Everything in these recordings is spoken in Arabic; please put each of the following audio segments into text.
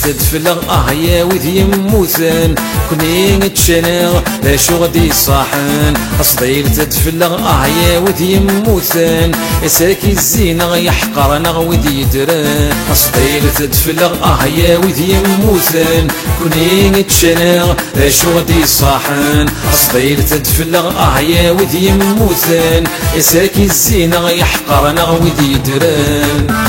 تدفلغ يا وذي يموتن كوني نتشنغ لا شو غدي صاحن أصبيل تدفلغ يا وذي يموتن ساكي الزينة يحقرنا وذي يدرن أصبيل تدفلغ يا وذي يموتن كوني نتشنغ لا شو غدي صاحن أصبيل تدفلغ يا وذي يموتن ساكي الزينة يحقرنا وذي يدرن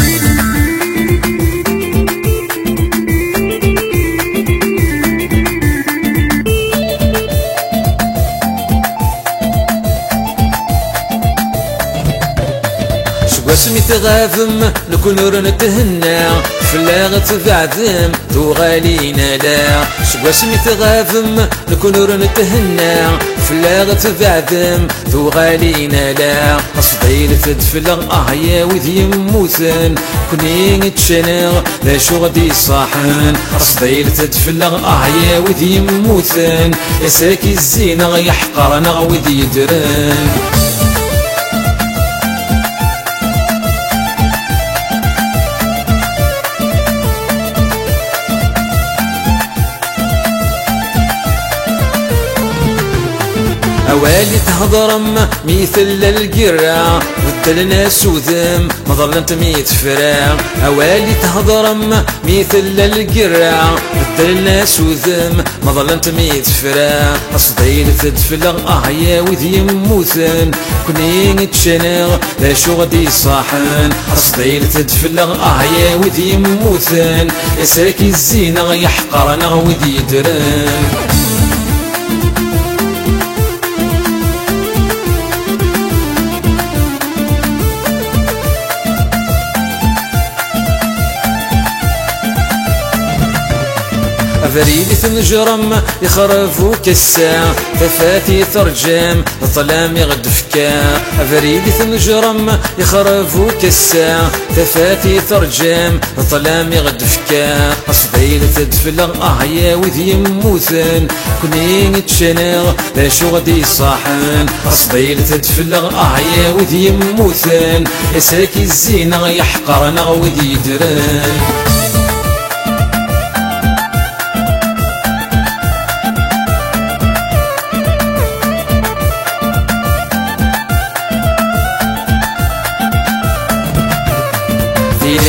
واسمي تغافم نكون نتهنى فلاغ تبعدم تغالينا لا واسمي تغافم نكون نتهنى فلاغ تبعدم تغالينا لا أصبيل تدفلغ يا وذي يموتن كوني نتشنغ لا شو غدي صاحن أصبيل تدفلغ يا وذي يموتن ساكي الزينة يحقرنا وذي يدرن أوالي تهضرم مثل القرا ود الناس وذم مظل انت ميتفرا أوالي تهضرم مثل القرا ود الناس وذم مظل انت ميتفرا أصبيل تدفلغ يا وذي يموتن كوني نتشنغ لا شو غدي صاحن أصبيل تدفلغ يا وذي يموتن ساكي الزينة يحقرنا وذي يدرن فريدي تنجرم يخرفو كسا تفاتي ترجم الظلام يغدفكا فريدي تنجرم يخرفو كسا تفاتي ترجم الظلام يغدفكا أصبيل تدفلغ يا وذي يموتن كوني نتشنغ لا شو غدي صاحن أصبيل تدفلغ يا وذي يموتن ساكي الزينة يحقرنا وذي يدرن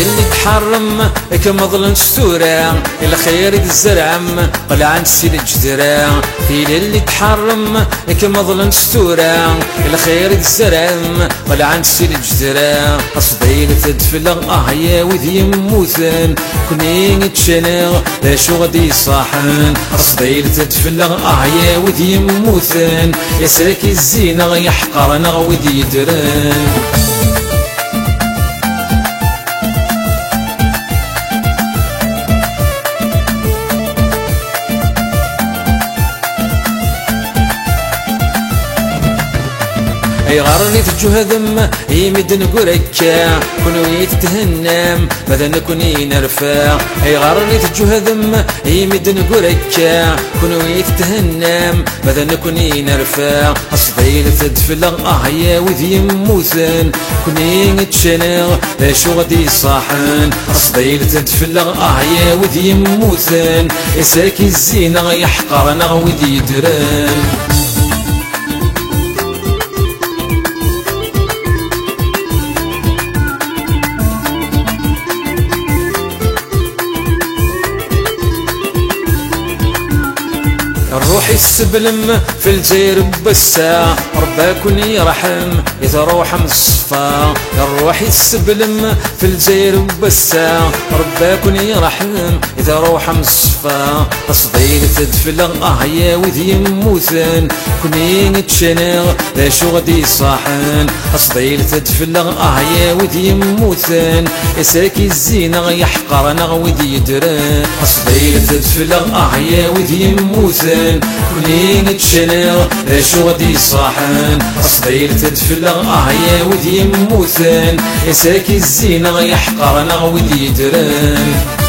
اللي تحرم كمظلم ستورة الخير الزرعم قلع عن السيل الجدرة في اللي تحرم كمظلم ستورة الخير الزرعم قلع عن السيل الجدرة أصبيل تدفلغ يا وذي يموتن كوني نتشنغ لا شو غدي صاحن أصبيل تدفلغ يا وذي يموتن ساكي الزينة يحقرنا وذي يدرن أي غارني تجهذم يمد نقولك كوني تتهنم ماذا نكوني نرفع أي غارني تجهذم يمد نقولك كوني تتهنم ماذا نكوني نرفع أصبيل تدفلغ يا وذي يموتن كوني نتشنغ لا شو غدي صاحن أصبيل تدفلغ يا وذي يموتن ساكي الزينة يحقرنا وذي يدرن الروح السبلم في الجير بسا رباكن يرحم يتروح مصفى الروح السبلم في الجير بسا رباكن يرحم يتروح مصفى أصبيل تدفلغ يا وذي يموتن كوني نتشنغ لا شو غدي صاحن أصبيل تدفلغ يا وذي يموتن ساكي الزينة يحقرنا وذي يدرن أصبيل تدفلغ يا وذي يموتن كوني نتشنغ لا شو غدي صاحن أصبيل تدفلغ يا وذي يموتن ساكي الزينة يحقرنا وذي يدرن